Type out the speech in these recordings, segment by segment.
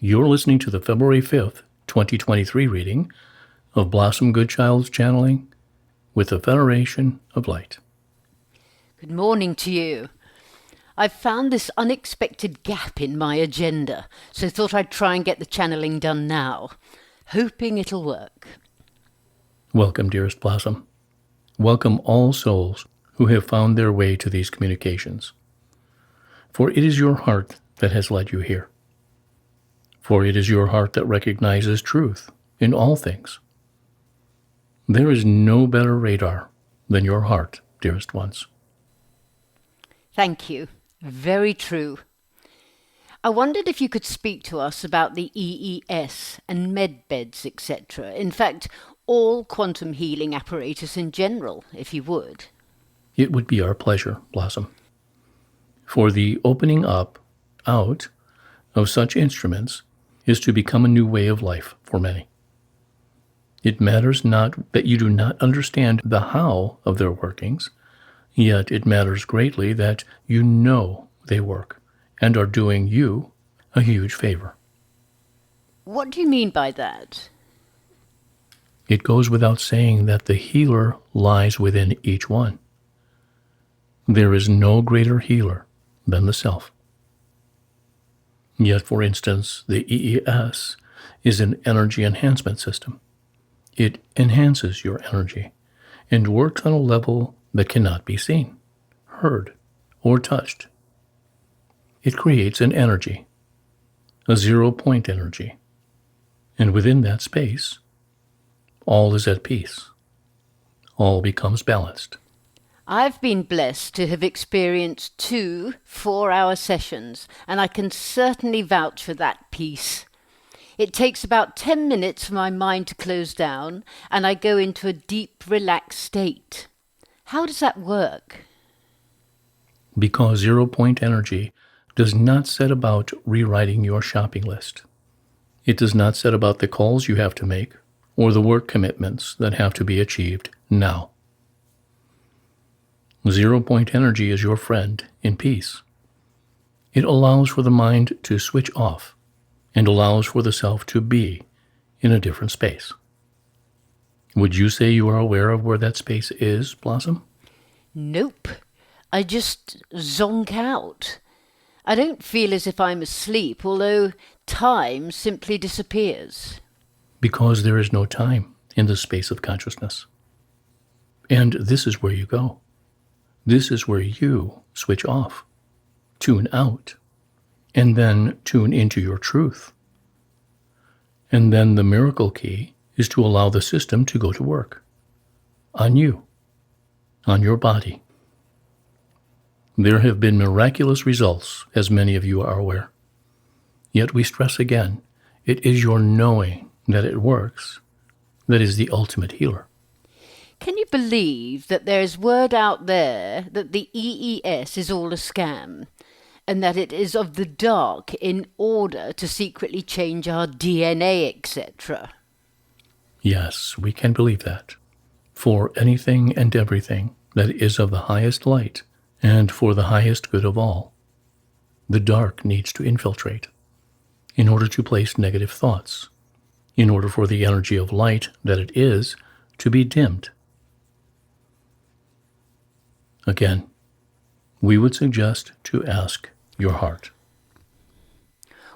You're listening to the February 5th, 2023 reading of Blossom Goodchild's channeling with the Federation of Light. Good morning to you. I've found this unexpected gap in my agenda, so thought I'd try and get the channeling done now, hoping it'll work. Welcome, dearest Blossom. Welcome all souls who have found their way to these communications. For it is your heart that has led you here. For it is your heart that recognizes truth in all things. There is no better radar than your heart, dearest ones. Thank you. Very true. I wondered if you could speak to us about the EES and med beds, etc. In fact, all quantum healing apparatus in general, if you would. It would be our pleasure, Blossom. For the opening up, out, of such instruments is to become a new way of life for many. It matters not that you do not understand the how of their workings, yet it matters greatly that you know they work and are doing you a huge favor. What do you mean by that? It goes without saying that the healer lies within each one. There is no greater healer than the self. Yet, for instance, the EES is an energy enhancement system. It enhances your energy and works on a level that cannot be seen, heard, or touched. It creates an energy, a 0-point energy, and within that space, all is at peace. All becomes balanced. I've been blessed to have experienced 2 4-hour sessions, and I can certainly vouch for that peace. It takes about 10 minutes for my mind to close down, and I go into a deep, relaxed state. How does that work? Because 0-point energy does not set about rewriting your shopping list. It does not set about the calls you have to make or the work commitments that have to be achieved now. 0-point energy is your friend in peace. It allows for the mind to switch off and allows for the self to be in a different space. Would you say you are aware of where that space is, Blossom? Nope. I just zonk out. I don't feel as if I'm asleep, although time simply disappears. Because there is no time in the space of consciousness. And this is where you go. This is where you switch off, tune out, and then tune into your truth. And then the miracle key is to allow the system to go to work. On you. On your body. There have been miraculous results, as many of you are aware. Yet we stress again, it is your knowing that it works that is the ultimate healer. Can you believe that there's word out there that the EES is all a scam, and that it is of the dark in order to secretly change our DNA, etc.? Yes, we can believe that. For anything and everything that is of the highest light and for the highest good of all, the dark needs to infiltrate in order to place negative thoughts, in order for the energy of light that it is to be dimmed. Again, we would suggest to ask your heart.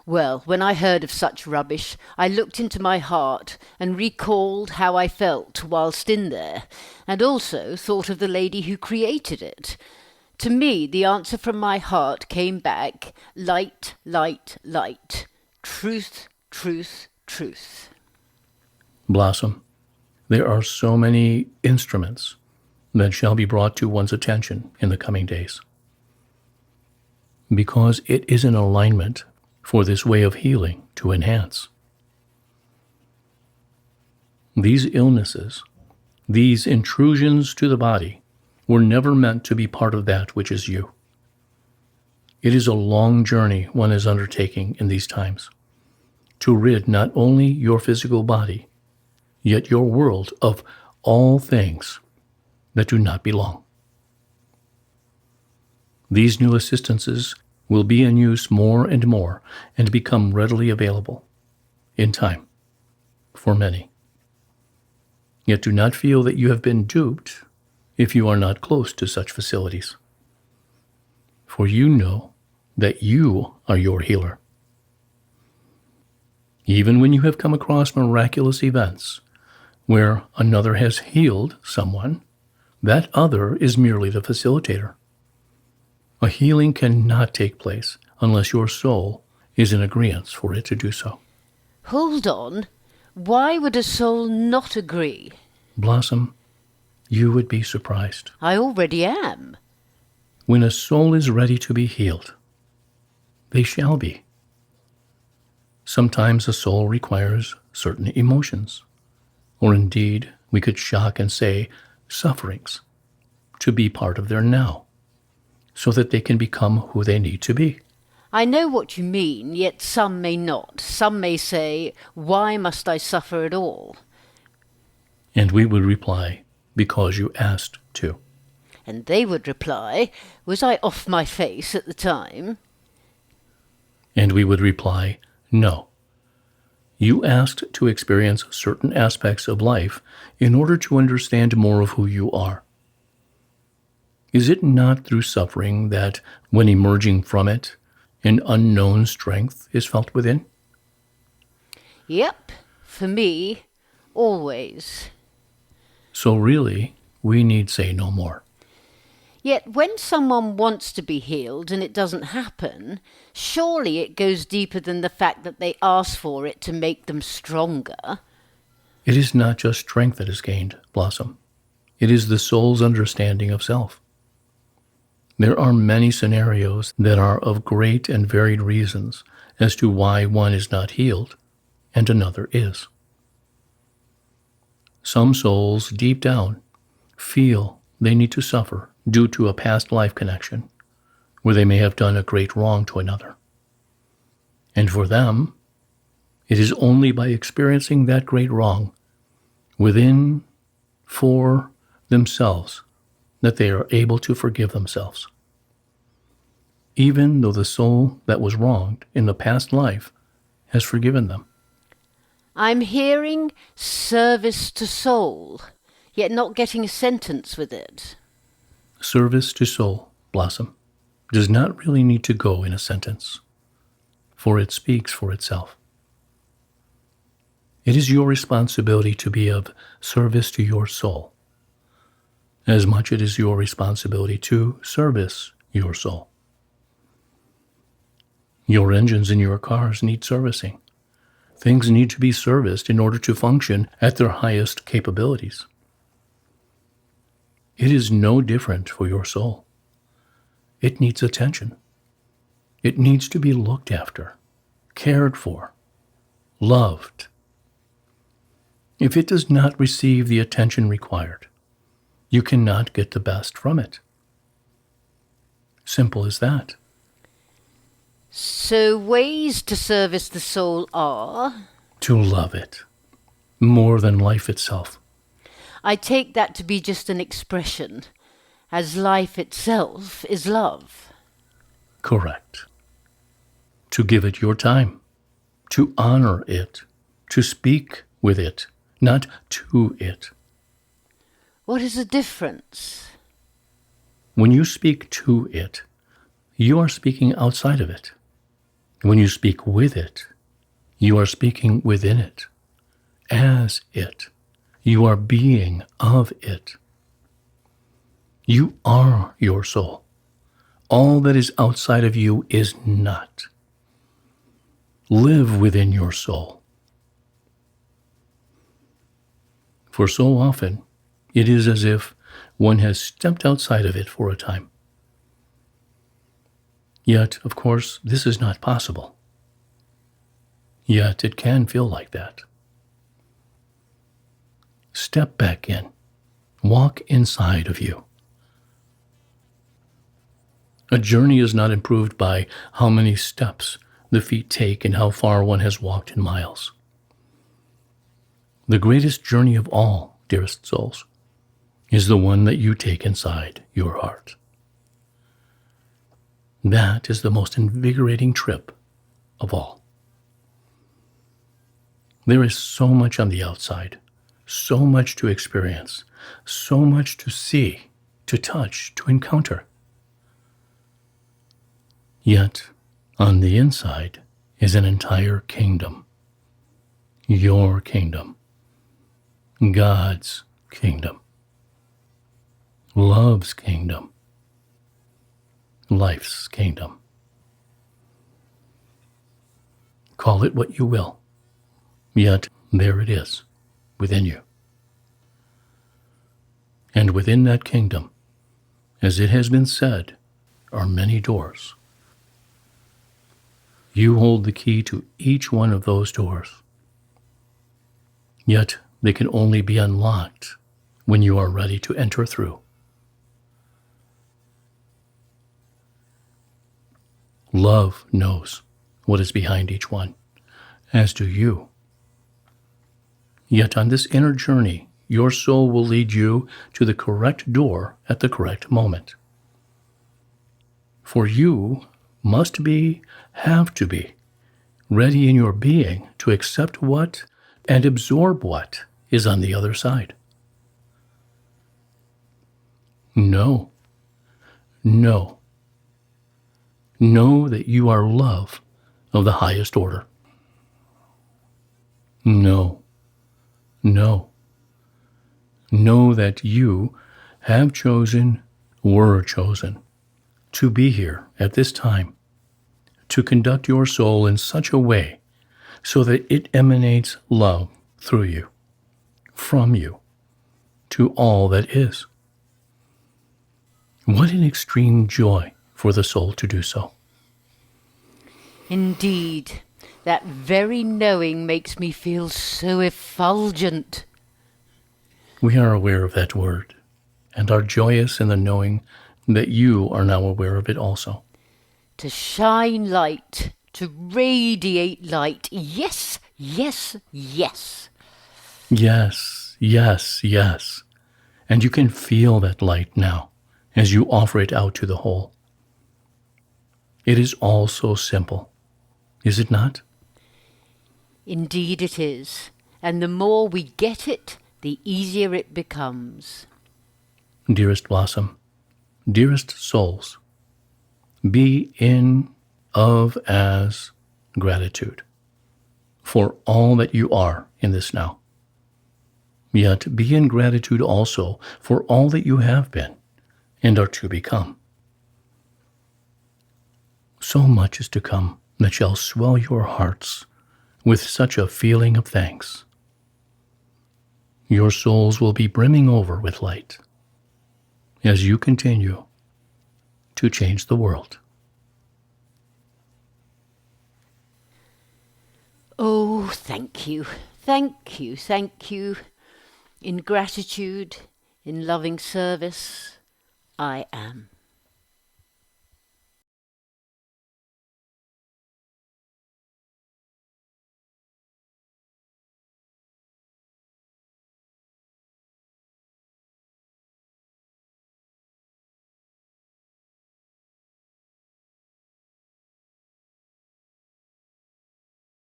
Well, when I heard of such rubbish, I looked into my heart and recalled how I felt whilst in there, and also thought of the lady who created it. To me, the answer from my heart came back, light, light, light. Truth, truth, truth. Blossom, there are so many instruments that shall be brought to one's attention in the coming days. Because it is an alignment for this way of healing to enhance. These illnesses, these intrusions to the body, were never meant to be part of that which is you. It is a long journey one is undertaking in these times, to rid not only your physical body, yet your world of all things that do not belong. These new assistances will be in use more and more and become readily available in time for many. Yet do not feel that you have been duped if you are not close to such facilities. For you know that you are your healer. Even when you have come across miraculous events where another has healed someone, that other is merely the facilitator. A healing cannot take place unless your soul is in agreement for it to do so. Hold on. Why would a soul not agree? Blossom, you would be surprised. I already am. When a soul is ready to be healed, they shall be. Sometimes a soul requires certain emotions, or indeed, we could shock and say, sufferings, to be part of their now, so that they can become who they need to be. I know what you mean, yet some may not. Some may say, why must I suffer at all? And we would reply, because you asked to. And they would reply, was I off my face at the time? And we would reply, no. You asked to experience certain aspects of life in order to understand more of who you are. Is it not through suffering that, when emerging from it, an unknown strength is felt within? Yep, for me, always. So really, we need say no more. Yet when someone wants to be healed and it doesn't happen, surely it goes deeper than the fact that they ask for it to make them stronger. It is not just strength that is gained, Blossom. It is the soul's understanding of self. There are many scenarios that are of great and varied reasons as to why one is not healed and another is. Some souls, deep down, feel they need to suffer due to a past life connection where they may have done a great wrong to another. And for them, it is only by experiencing that great wrong within, for themselves, that they are able to forgive themselves. Even though the soul that was wronged in the past life has forgiven them. I'm hearing service to soul, yet not getting a sentence with it. Service to soul, Blossom, does not really need to go in a sentence, for it speaks for itself. It is your responsibility to be of service to your soul, as much it is your responsibility to service your soul. Your engines in your cars need servicing. Things need to be serviced in order to function at their highest capabilities. It is no different for your soul. It needs attention. It needs to be looked after, cared for, loved. If it does not receive the attention required, you cannot get the best from it. Simple as that. So ways to service the soul are? To love it, more than life itself. I take that to be just an expression, as life itself is love. Correct. To give it your time, to honor it, to speak with it, not to it. What is the difference? When you speak to it, you are speaking outside of it. When you speak with it, you are speaking within it, as it. You are being of it. You are your soul. All that is outside of you is not. Live within your soul. For so often, it is as if one has stepped outside of it for a time. Yet, of course, this is not possible. Yet it can feel like that. Step back in. Walk inside of you. A journey is not improved by how many steps the feet take and how far one has walked in miles. The greatest journey of all, dearest souls, is the one that you take inside your heart. That is the most invigorating trip of all. There is so much on the outside, so much to experience, so much to see, to touch, to encounter. Yet, on the inside is an entire kingdom. Your kingdom. God's kingdom. Love's kingdom. Life's kingdom. Call it what you will, yet there it is within you. And within that kingdom, as it has been said, are many doors. You hold the key to each one of those doors. Yet they can only be unlocked when you are ready to enter through. Love knows what is behind each one, as do you. Yet on this inner journey, your soul will lead you to the correct door at the correct moment. For you must have to be, ready in your being to accept what and absorb what is on the other side. Know that you are love of the highest order. Know that you have chosen, were chosen, to be here at this time, to conduct your soul in such a way so that it emanates love through you, from you, to all that is. What an extreme joy for the soul to do so. Indeed, that very knowing makes me feel so effulgent. We are aware of that word, and are joyous in the knowing that you are now aware of it also. To shine light, to radiate light. Yes, yes, yes. Yes, yes, yes. And you can feel that light now as you offer it out to the whole. It is all so simple, is it not? Indeed it is. And the more we get it, the easier it becomes. Dearest Blossom, dearest souls, be in, of, as gratitude for all that you are in this now. Yet be in gratitude also for all that you have been and are to become. So much is to come that shall swell your hearts with such a feeling of thanks. Your souls will be brimming over with light as you continue to change the world. Oh, thank you, thank you, thank you. In gratitude, in loving service, I am.